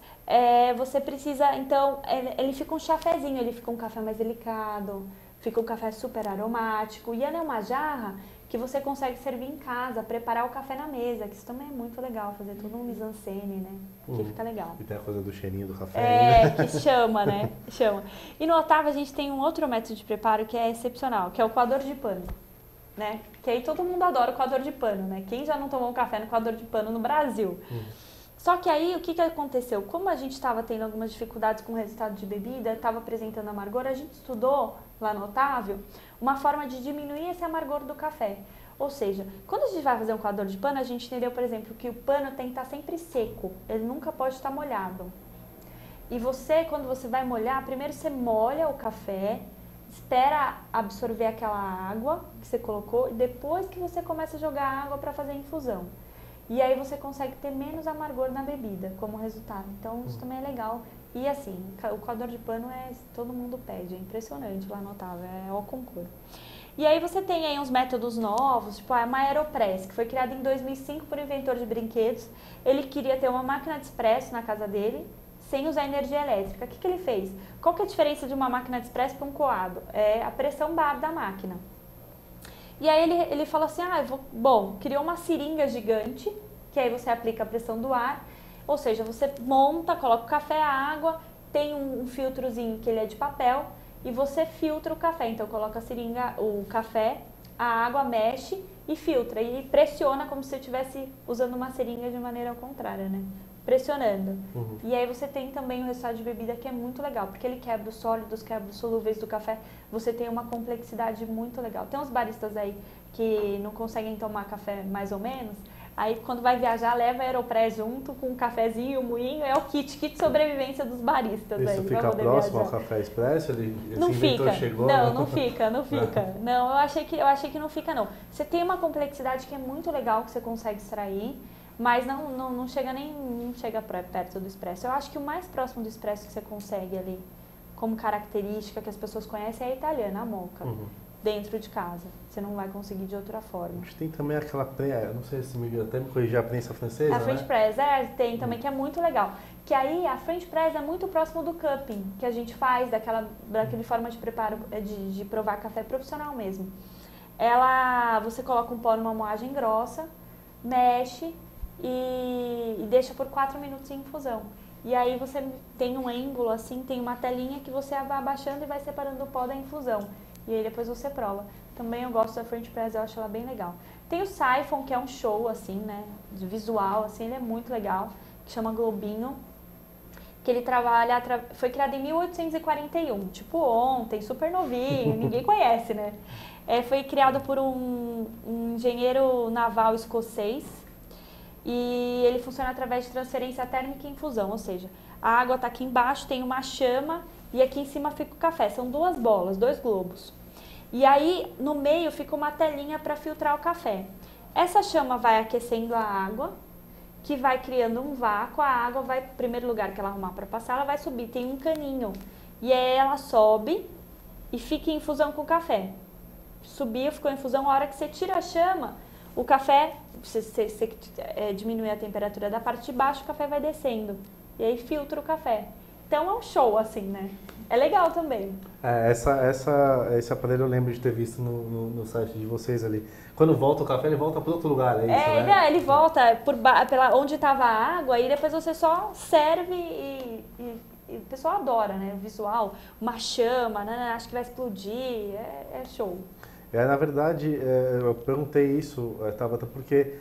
você precisa, então, ele fica um chafezinho, ele fica um café mais delicado, fica um café super aromático. E ela é uma jarra que você consegue servir em casa, preparar o café na mesa, que isso também é muito legal, fazer tudo um mise-en-scène, né? Que fica legal. E tem a coisa do cheirinho do café. Que chama, né? Chama. E no Otávio a gente tem um outro método de preparo que é excepcional, que é o coador de pano, né? Que aí todo mundo adora o coador de pano, né? Quem já não tomou um café no coador de pano no Brasil? Só que aí, o que aconteceu? Como a gente estava tendo algumas dificuldades com o resultado de bebida, estava apresentando amargor, a gente estudou lá no Otávio uma forma de diminuir esse amargor do café. Ou seja, quando a gente vai fazer um coador de pano, a gente entendeu, por exemplo, que o pano tem que estar sempre seco, ele nunca pode estar molhado. E você, quando você vai molhar, primeiro você molha o café, espera absorver aquela água que você colocou e depois que você começa a jogar água para fazer a infusão. E aí você consegue ter menos amargor na bebida como resultado. Então isso também é legal. E assim, o coador de pano todo mundo pede, é impressionante lá no Otávio, é ao concurso. E aí você tem aí uns métodos novos, tipo a Aeropress, que foi criada em 2005 por um inventor de brinquedos. Ele queria ter uma máquina de expresso na casa dele, sem usar energia elétrica. O que ele fez? Qual que é a diferença de uma máquina de expresso para um coado? É a pressão bar da máquina. E aí ele falou assim, criou uma seringa gigante, que aí você aplica a pressão do ar, ou seja, você monta, coloca o café, a água, tem um filtrozinho que ele é de papel, e você filtra o café. Então coloca a seringa, o café, a água, mexe e filtra, e pressiona como se você estivesse usando uma seringa de maneira ao contrário, né? Pressionando. E aí você tem também o resultado de bebida que é muito legal, porque ele quebra os sólidos, quebra os solúveis do café, você tem uma complexidade muito legal. Tem uns baristas aí que não conseguem tomar café mais ou menos, aí quando vai viajar leva a Aeropress junto com um cafezinho, um moinho, é o kit de sobrevivência dos baristas. Isso aí, fica próximo ao café expresso? Não fica, chegou, não fica. Não, eu achei que não fica não. Você tem uma complexidade que é muito legal que você consegue extrair, mas não chega perto do expresso. Eu acho que o mais próximo do expresso que você consegue ali, como característica que as pessoas conhecem, é a italiana, a moca, dentro de casa. Você não vai conseguir de outra forma. Acho que tem também aquela prensa, não sei se até me corrigir, a prensa francesa, A French Press, tem também, que é muito legal. Que aí a French Press é muito próximo do cupping, que a gente faz, daquele forma de preparo, de provar café profissional mesmo. Você coloca um pó numa moagem grossa, mexe, e deixa por 4 minutos em infusão. E aí você tem um ângulo assim, tem uma telinha que você vai abaixando e vai separando o pó da infusão. E aí depois você prova. Também eu gosto da French Press, eu acho ela bem legal. Tem o Siphon, que é um show, assim, né, de visual, assim, ele é muito legal, que chama Globinho, que ele trabalha, foi criado em 1841, tipo ontem, super novinho, ninguém conhece, né? Foi criado por um engenheiro naval escocês e ele funciona através de transferência térmica e infusão, ou seja, a água está aqui embaixo, tem uma chama e aqui em cima fica o café, são duas bolas, dois globos. E aí no meio fica uma telinha para filtrar o café. Essa chama vai aquecendo a água, que vai criando um vácuo, a água vai, primeiro lugar que ela arrumar para passar, ela vai subir, tem um caninho. E aí ela sobe e fica em infusão com o café. Subiu, ficou em infusão, a hora que você tira a chama, o café, você diminui a temperatura da parte de baixo, o café vai descendo. E aí filtra o café. Então é um show, assim, né? É legal também. Esse aparelho eu lembro de ter visto no site de vocês ali. Quando volta o café, ele volta para outro lugar, é isso, né? Ele volta pela onde estava a água e depois você só serve e o pessoal adora, né? O visual, uma chama, né? Acho que vai explodir, é show. Na verdade, eu perguntei isso, Tabata, porque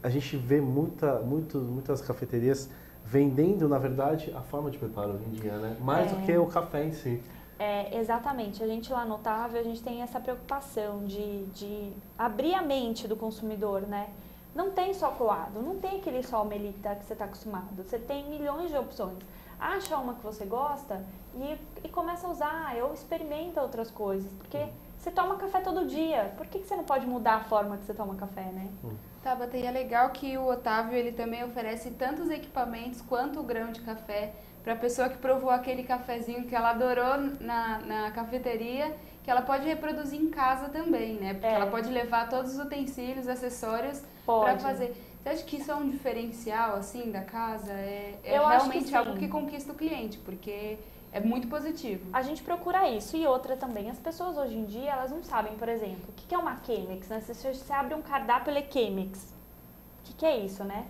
a gente vê muitas cafeterias vendendo, na verdade, a forma de preparo hoje em dia, né? Mais do que o café em si. Exatamente. A gente lá no Otávio, a gente tem essa preocupação de abrir a mente do consumidor, né? Não tem só coado, não tem aquele só melita que você está acostumado. Você tem milhões de opções. Acha uma que você gosta e começa a usar, ou experimenta outras coisas. Porque você toma café todo dia, por que você não pode mudar a forma que você toma café, né? Tabata, e é legal que o Otávio ele também oferece tantos equipamentos quanto o grão de café para a pessoa que provou aquele cafezinho que ela adorou na cafeteria, que ela pode reproduzir em casa também, né? Porque ela pode levar todos os utensílios, acessórios para fazer. Você acha que isso é um diferencial, assim, da casa? Eu realmente algo que conquista o cliente, porque é muito positivo. A gente procura isso. E outra também, as pessoas hoje em dia, elas não sabem, por exemplo, o que é uma Chemex, né? Se você abre um cardápio, ele é Chemex. O que é isso, né?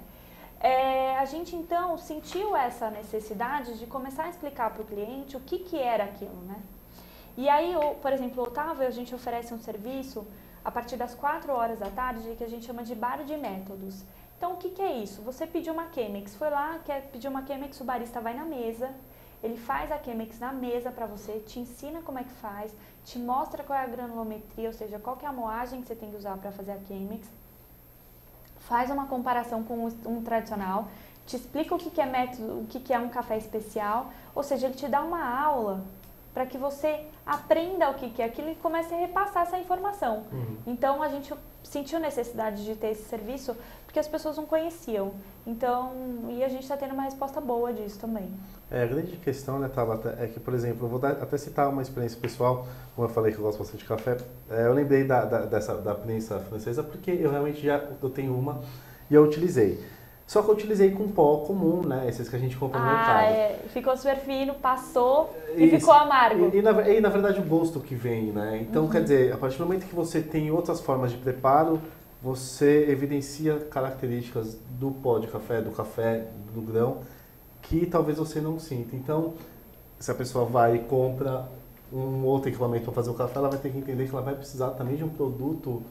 A gente, então, sentiu essa necessidade de começar a explicar para o cliente o que era aquilo, né? E aí, por exemplo, o Otávio, a gente oferece um serviço a partir das 4 horas da tarde, que a gente chama de bar de métodos. Então, o que é isso? Você pediu uma Chemex, foi lá, quer pedir uma Chemex, o barista vai na mesa, ele faz a Chemex na mesa para você, te ensina como é que faz, te mostra qual é a granulometria, ou seja, qual que é a moagem que você tem que usar para fazer a Chemex, faz uma comparação com um tradicional, te explica o que é método, o que é um café especial, ou seja, ele te dá uma aula para que você aprenda o que é aquilo e comece a repassar essa informação. Então, a gente sentiu necessidade de ter esse serviço porque as pessoas não conheciam. Então, e a gente está tendo uma resposta boa disso também. A grande questão, né, Tabata, é que, por exemplo, eu vou até citar uma experiência pessoal, como eu falei que eu gosto bastante de café, eu lembrei da prensa francesa porque eu realmente eu tenho uma e eu utilizei. Só que eu utilizei com pó comum, né? Esses que a gente compra no mercado. Ficou super fino, passou e ficou amargo. E na verdade o gosto que vem, né? Então, quer dizer, a partir do momento que você tem outras formas de preparo, você evidencia características do pó de café, do grão, que talvez você não sinta. Então, se a pessoa vai e compra um outro equipamento para fazer o café, ela vai ter que entender que ela vai precisar também de um produto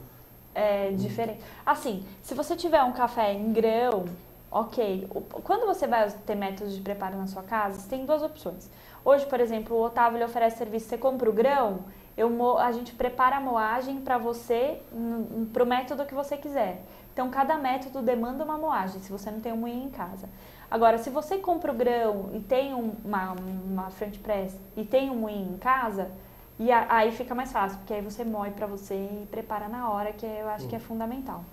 diferente. Assim, se você tiver um café em grão, ok. Quando você vai ter métodos de preparo na sua casa, você tem duas opções. Hoje, por exemplo, o Otávio ele oferece serviço, você compra o grão, a gente prepara a moagem para você, para o método que você quiser. Então, cada método demanda uma moagem, se você não tem um moinho em casa. Agora, se você compra o grão e tem uma French Press e tem um moinho em casa, e aí fica mais fácil, porque aí você moe para você e prepara na hora, que eu acho que é fundamental.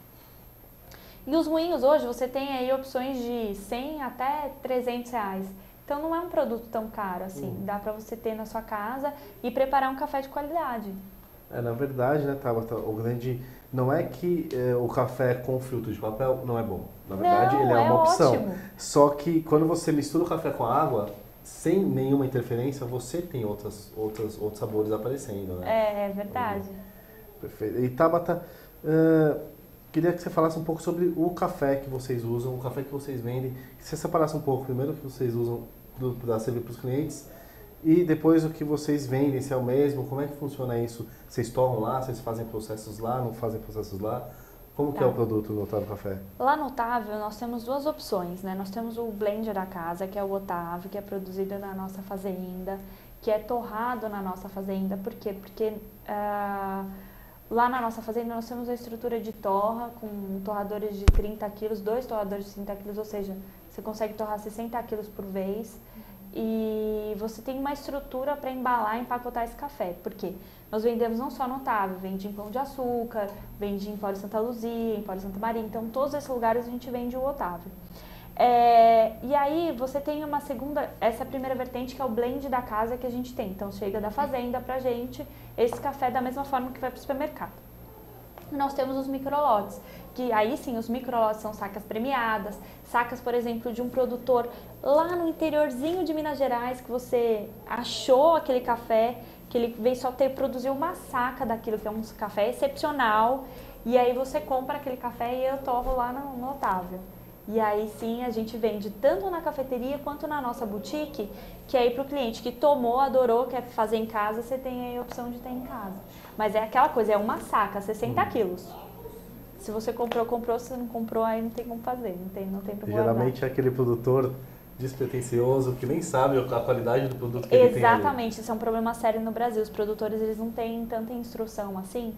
E os moinhos hoje, você tem aí opções de 100 até 300 reais. Então não é um produto tão caro assim, dá para você ter na sua casa e preparar um café de qualidade. Na verdade, né, Tabata, o grande... Não é que o café com filtro de papel não é bom. Na verdade, ele é uma opção. Ótimo. Só que quando você mistura o café com a água, sem nenhuma interferência, você tem outros sabores aparecendo, né? É verdade. Perfeito. E Tabata, queria que você falasse um pouco sobre o café que vocês usam, o café que vocês vendem. Que você separasse um pouco, primeiro, o que vocês usam para servir para os clientes e depois o que vocês vendem, se é o mesmo, como é que funciona isso? Vocês torram lá, vocês fazem processos lá, não fazem processos lá? Como que é o produto no Otávio Café? Lá no Otávio nós temos duas opções, né? Nós temos o blend da casa, que é o Otávio, que é produzido na nossa fazenda, que é torrado na nossa fazenda. Por quê? Porque lá na nossa fazenda nós temos a estrutura de torra, com torradores de 30 quilos, 2 torradores de 30 quilos, ou seja, você consegue torrar 60 quilos por vez. E você tem uma estrutura para embalar e empacotar esse café. Por quê? Nós vendemos não só no Otávio, vende em Pão de Açúcar, vende em Empório Santa Luzia, Empório Santa Maria. Então, todos esses lugares a gente vende o Otávio. E aí, você tem uma segunda, essa primeira vertente que é o blend da casa que a gente tem. Então, chega da fazenda pra gente esse café da mesma forma que vai para o supermercado. Nós temos os microlotes, que aí sim, os microlotes são sacas premiadas, sacas, por exemplo, de um produtor lá no interiorzinho de Minas Gerais, que você achou aquele café, que ele veio só produzir uma saca daquilo, que é um café excepcional, e aí você compra aquele café e eu torro lá no Otávio. E aí sim, a gente vende tanto na cafeteria quanto na nossa boutique, que aí para o cliente que tomou, adorou, quer fazer em casa, você tem aí a opção de ter em casa. Mas é aquela coisa, é uma saca, 60 quilos. Se você comprou, comprou. Se não comprou, aí não tem como fazer, não tem problema. Geralmente é aquele produtor despretensioso que nem sabe a qualidade do produto que ele tem. Exatamente, isso é um problema sério no Brasil. Os produtores, eles não têm tanta instrução assim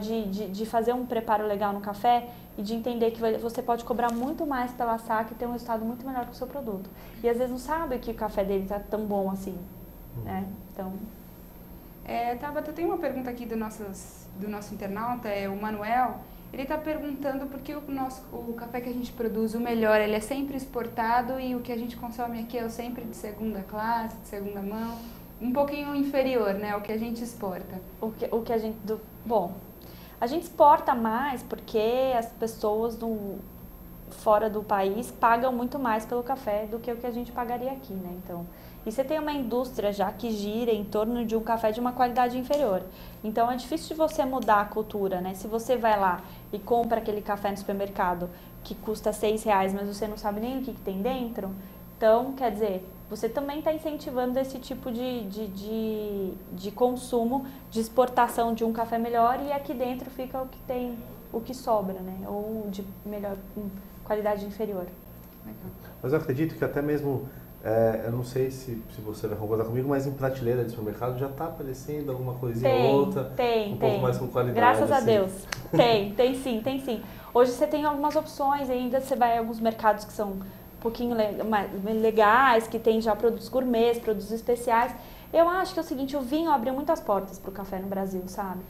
de fazer um preparo legal no café e de entender que você pode cobrar muito mais pela saca e ter um resultado muito melhor que o seu produto. E às vezes não sabe que o café dele está tão bom assim, né? Então... Tabata, tem uma pergunta aqui do nosso internauta, o Manuel. Ele está perguntando por que o café que a gente produz, o melhor, ele é sempre exportado e o que a gente consome aqui é sempre de segunda classe, de segunda mão, um pouquinho inferior, né, o que a gente exporta. Bom, a gente exporta mais porque as pessoas fora do país pagam muito mais pelo café do que o que a gente pagaria aqui, né? Então, e você tem uma indústria já que gira em torno de um café de uma qualidade inferior. Então, é difícil de você mudar a cultura, né? Se você vai lá e compra aquele café no supermercado que custa R$6, mas você não sabe nem o que tem dentro, então, quer dizer, você também está incentivando esse tipo de consumo, de exportação de um café melhor e aqui dentro fica o que sobra, né? Ou de melhor qualidade inferior. Mas eu acredito que até mesmo, eu não sei se você vai concordar comigo, mas em prateleira de supermercado já está aparecendo alguma coisinha ou outra, pouco mais com qualidade. Graças a assim. Deus. Tem sim. Hoje você tem algumas opções, ainda você vai em alguns mercados que são um pouquinho mais legais, que tem já produtos gourmets, produtos especiais. Eu acho que é o seguinte, o vinho abriu muitas portas para o café no Brasil, sabe?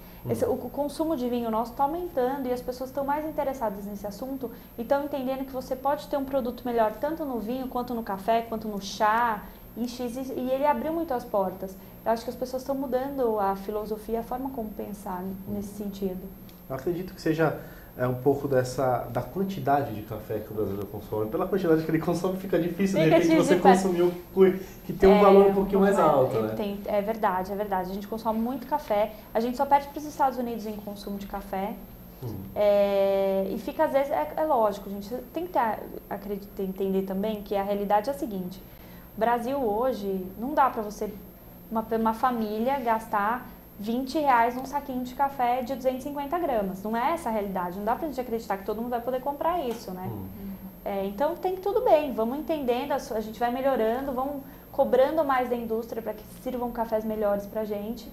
O consumo de vinho nosso está aumentando e as pessoas estão mais interessadas nesse assunto e estão entendendo que você pode ter um produto melhor tanto no vinho, quanto no café, quanto no chá, e ele abriu muito as portas. Eu acho que as pessoas estão mudando a filosofia, a forma como pensar nesse sentido. Eu acredito que seja um pouco da quantidade de café que o brasileiro consome. Pela quantidade que ele consome, fica difícil, de repente, você consumir um que tem um valor um pouquinho mais alto, né? É verdade. A gente consome muito café. A gente só perde para os Estados Unidos em consumo de café. E fica, às vezes, é lógico, a gente tem que entender também que a realidade é a seguinte. O Brasil hoje, não dá para você, uma família, gastar R$20 num saquinho de café de 250 gramas. Não é essa a realidade. Não dá pra gente acreditar que todo mundo vai poder comprar isso, né? Então tem que tudo bem. Vamos entendendo, a gente vai melhorando, vamos cobrando mais da indústria para que sirvam cafés melhores pra gente.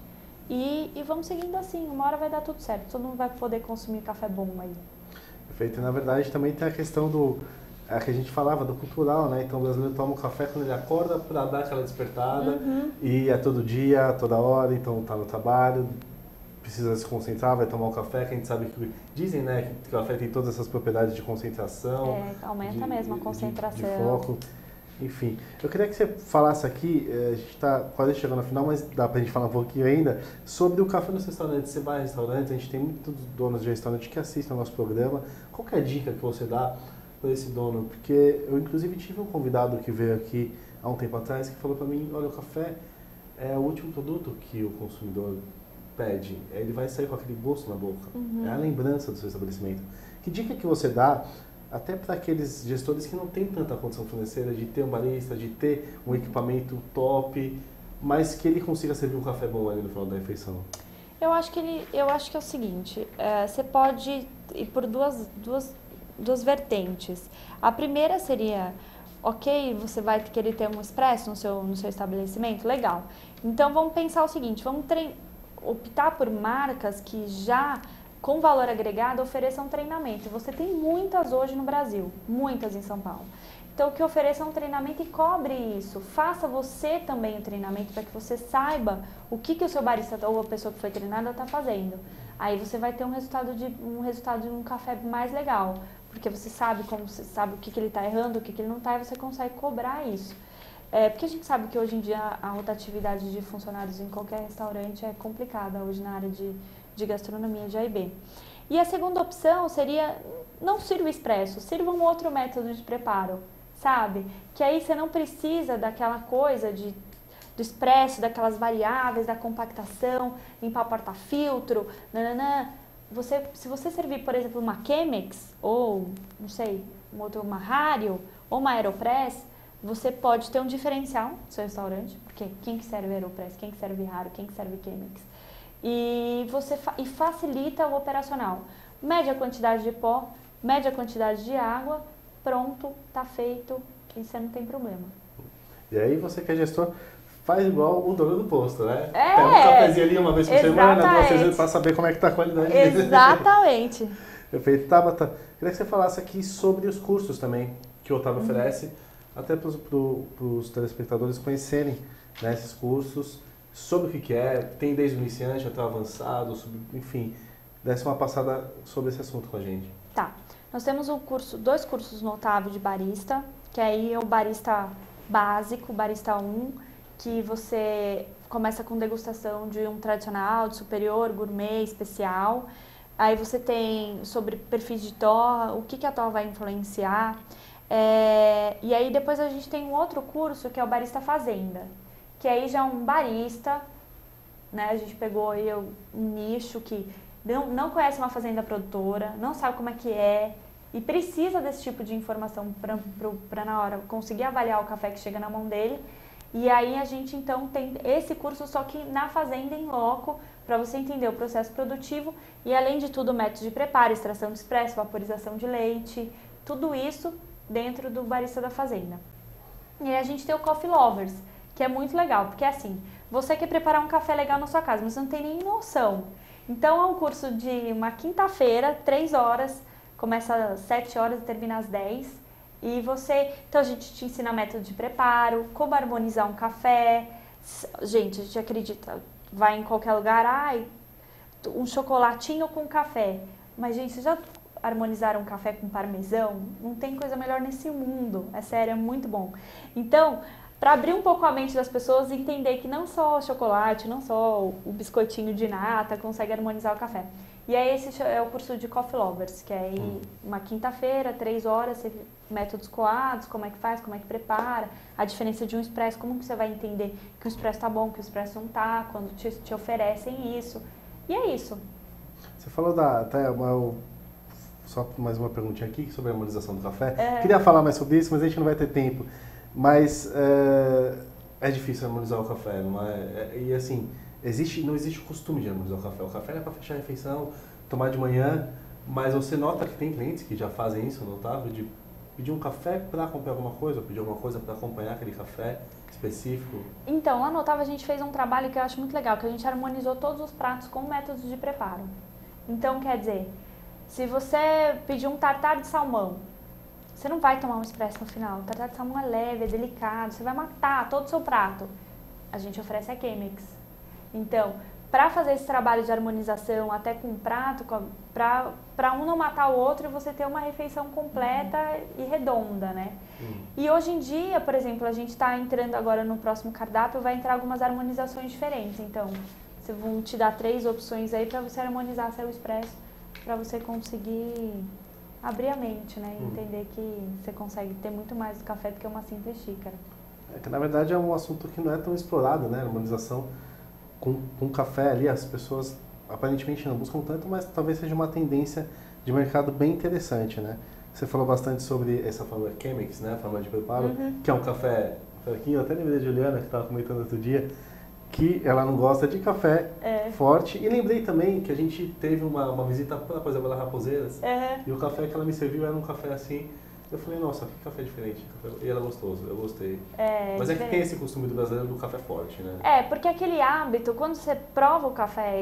E vamos seguindo assim. Uma hora vai dar tudo certo. Todo mundo vai poder consumir café bom aí. Perfeito. E na verdade também tem a questão que a gente falava do cultural, né? Então o brasileiro toma um café quando ele acorda para dar aquela despertada e é todo dia, toda hora, então tá no trabalho, precisa se concentrar, vai tomar um café, que a gente sabe que dizem, né, que o café tem todas essas propriedades de concentração. Aumenta mesmo a concentração. De foco. Enfim, eu queria que você falasse aqui, a gente está quase chegando ao final, mas dá pra gente falar um pouquinho ainda, sobre o café nos restaurantes. Você vai a restaurantes, a gente tem muitos donos de restaurante que assistem ao nosso programa. Qual que é a dica que você dá para esse dono? Porque eu, inclusive, tive um convidado que veio aqui há um tempo atrás que falou para mim, olha, o café é o último produto que o consumidor pede, ele vai sair com aquele gosto na boca. É a lembrança do seu estabelecimento. Que dica que você dá, até para aqueles gestores que não têm tanta condição financeira de ter um barista, de ter um equipamento top, mas que ele consiga servir um café bom ali no final da refeição? Eu acho que é o seguinte, você pode ir por duas vertentes. A primeira seria, ok, você vai querer ter um expresso no seu estabelecimento? Legal. Então vamos pensar o seguinte, vamos optar por marcas que já, com valor agregado, ofereçam treinamento. Você tem muitas hoje no Brasil, muitas em São Paulo. Então, que ofereça um treinamento e cobre isso. Faça você também o treinamento para que você saiba o que o seu barista ou a pessoa que foi treinada está fazendo. Aí você vai ter um resultado de um café mais legal, porque você sabe o que ele está errando, o que ele não está, e você consegue cobrar isso. Porque a gente sabe que hoje em dia a rotatividade de funcionários em qualquer restaurante é complicada hoje na área de gastronomia, de A&B. E a segunda opção seria, não sirva expresso, sirva um outro método de preparo, sabe? Que aí você não precisa daquela coisa do expresso, daquelas variáveis, da compactação, limpar porta-filtro, nananã. Se você servir, por exemplo, uma Chemex, ou, não sei, uma Hario, ou uma Aeropress, você pode ter um diferencial no seu restaurante, porque quem que serve Aeropress, quem que serve Hario, quem que serve Chemex. E facilita o operacional. Mede a quantidade de pó, mede a quantidade de água, pronto, tá feito, e você não tem problema. E aí você que é gestor, faz igual o dono do posto, né? Pega um cafezinho ali uma vez por semana, 2 vezes, para saber como é que tá a qualidade. Exatamente. Perfeito. Tabata, queria que você falasse aqui sobre os cursos também que o Otávio oferece, até para os telespectadores conhecerem, né, esses cursos, sobre o que é, tem desde o iniciante até o avançado, enfim, desse uma passada sobre esse assunto com a gente. Tá. Nós temos 2 cursos no Otávio de barista, que aí é o barista básico, barista 1, que você começa com degustação de um tradicional, de superior, gourmet, especial. Aí você tem sobre perfis de torra, o que a torra vai influenciar. E aí depois a gente tem um outro curso que é o barista fazenda, que aí já é um barista, né? A gente pegou aí um nicho que não conhece uma fazenda produtora, não sabe como é que é, e precisa desse tipo de informação para na hora conseguir avaliar o café que chega na mão dele. E aí a gente então tem esse curso só que na fazenda em loco, para você entender o processo produtivo e além de tudo o método de preparo, extração de expresso, vaporização de leite, tudo isso dentro do barista da fazenda. E aí a gente tem o Coffee Lovers, que é muito legal, porque assim, você quer preparar um café legal na sua casa, mas não tem nem noção. Então é um curso de uma quinta-feira, 3 horas, começa às 7 horas e termina às 10. Então a gente te ensina método de preparo, como harmonizar um café. Gente, a gente acredita, vai em qualquer lugar, um chocolatinho com café. Mas, gente, vocês já harmonizaram um café com parmesão? Não tem coisa melhor nesse mundo. É sério, é muito bom. Então, para abrir um pouco a mente das pessoas e entender que não só o chocolate, não só o biscoitinho de nata consegue harmonizar o café. E aí esse é o curso de Coffee Lovers, que é aí uma quinta-feira, 3 horas, métodos coados, como é que faz, como é que prepara, a diferença de um expresso, como que você vai entender que o expresso tá bom, que o expresso não tá, quando te oferecem isso. E é isso. Você falou só mais uma perguntinha aqui sobre a harmonização do café. Queria falar mais sobre isso, mas a gente não vai ter tempo. Mas é difícil harmonizar o café, não é? E assim, não existe o costume de harmonizar o café. O café é para fechar a refeição, tomar de manhã, mas você nota que tem clientes que já fazem isso, não tá? De pedir um café para acompanhar alguma coisa, ou pedir alguma coisa para acompanhar aquele café específico. Então, lá no Otávio a gente fez um trabalho que eu acho muito legal, que a gente harmonizou todos os pratos com métodos de preparo. Então, quer dizer, se você pedir um tartar de salmão, você não vai tomar um expresso no final. O tartar de salmão é leve, é delicado, você vai matar todo o seu prato. A gente oferece a Chemex. Então, para fazer esse trabalho de harmonização até com um prato, para um não matar o outro e você ter uma refeição completa e redonda, né? E hoje em dia, por exemplo, a gente está entrando agora no próximo cardápio, vai entrar algumas harmonizações diferentes. Então, vão te dar 3 opções aí para você harmonizar seu expresso, para você conseguir abrir a mente, né? E entender que você consegue ter muito mais do café do que uma simples xícara. Que na verdade é um assunto que não é tão explorado, né? A harmonização. com café ali, as pessoas aparentemente não buscam tanto, mas talvez seja uma tendência de mercado bem interessante, né? Você falou bastante sobre essa fórmula Chemex, né? A fórmula de preparo, que é um café fraquinho. Eu até lembrei de Juliana, que estava comentando outro dia, que ela não gosta de café forte. E lembrei também que a gente teve uma visita para a Isabela Raposeiras, e o café que ela me serviu era um café assim. Eu falei, nossa, que café diferente. E era gostoso, eu gostei. Mas é que tem esse costume do brasileiro do café forte, né? Porque aquele hábito, quando você prova o café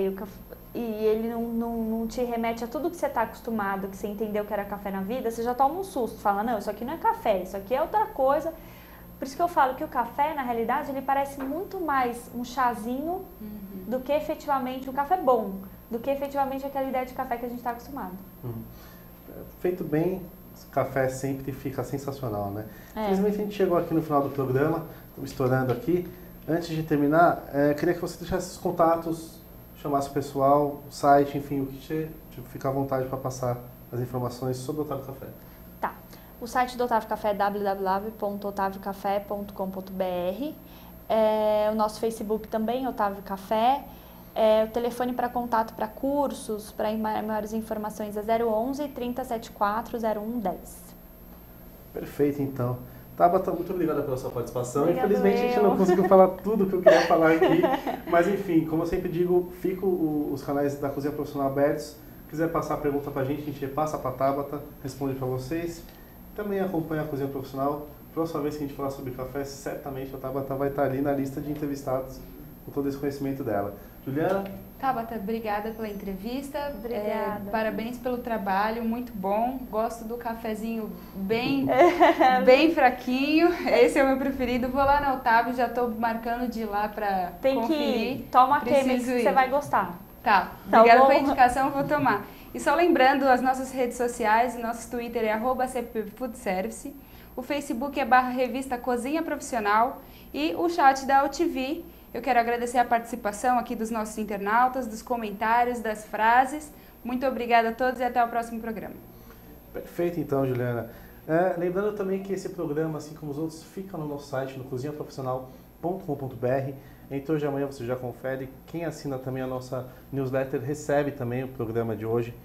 e ele não te remete a tudo que você está acostumado, que você entendeu que era café na vida, você já toma um susto. Fala, não, isso aqui não é café, isso aqui é outra coisa. Por isso que eu falo que o café, na realidade, ele parece muito mais um chazinho do que efetivamente um café bom, do que efetivamente aquela ideia de café que a gente está acostumado. Feito bem, café sempre fica sensacional, né? Infelizmente a gente chegou aqui no final do programa, estamos estourando aqui. Antes de terminar, queria que você deixasse os contatos, chamasse o pessoal, o site, enfim, o que você fica à vontade para passar as informações sobre o Otávio Café. Tá. O site do Otávio Café é www.otaviocafé.com.br. O nosso Facebook também, Otávio Café. O telefone para contato para cursos, para maiores informações é 011 3074 0110. Perfeito, então. Tabata, muito obrigada pela sua participação. Obrigado. Infelizmente a gente não conseguiu falar tudo que eu queria falar aqui. Mas enfim, como eu sempre digo, ficam os canais da Cozinha Profissional abertos. Se quiser passar a pergunta para a gente repassa para a Tabata, responde para vocês. Também acompanha a Cozinha Profissional. Próxima vez que a gente falar sobre café, certamente a Tabata vai estar ali na lista de entrevistados com todo esse conhecimento dela. Juliana? Tabata, obrigada pela entrevista. Obrigada. Parabéns pelo trabalho, muito bom. Gosto do cafezinho bem fraquinho. Esse é o meu preferido. Vou lá na Otávio, já estou marcando de ir lá para conferir. Que ir. Toma a Chemex que você vai gostar. Tá, obrigada pela indicação, vou tomar. E só lembrando, as nossas redes sociais, nosso Twitter é @cpfoodservice, o Facebook é /revista Cozinha Profissional e o chat da UTV. Eu quero agradecer a participação aqui dos nossos internautas, dos comentários, das frases. Muito obrigada a todos e até o próximo programa. Perfeito, então, Juliana. Lembrando também que esse programa, assim como os outros, fica no nosso site, no cozinhaprofissional.com.br. Então, hoje e amanhã você já confere. Quem assina também a nossa newsletter recebe também o programa de hoje.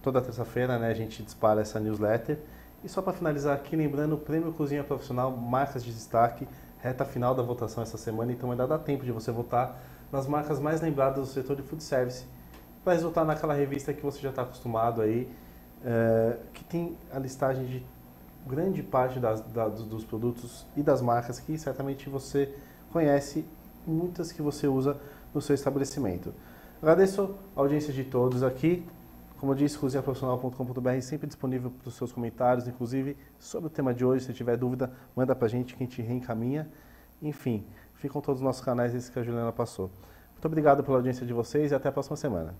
Toda terça-feira, né, a gente dispara essa newsletter. E só para finalizar aqui, lembrando o Prêmio Cozinha Profissional Marcas de Destaque, reta final da votação essa semana, então ainda dá tempo de você votar nas marcas mais lembradas do setor de food service, para resultar naquela revista que você já está acostumado aí, que tem a listagem de grande parte dos produtos e das marcas que certamente você conhece, muitas que você usa no seu estabelecimento. Agradeço a audiência de todos aqui. Como eu disse, cozinhaprofissional.com.br sempre disponível para os seus comentários, inclusive sobre o tema de hoje. Se tiver dúvida, manda para a gente que a gente reencaminha. Enfim, ficam todos os nossos canais, esses que a Juliana passou. Muito obrigado pela audiência de vocês e até a próxima semana.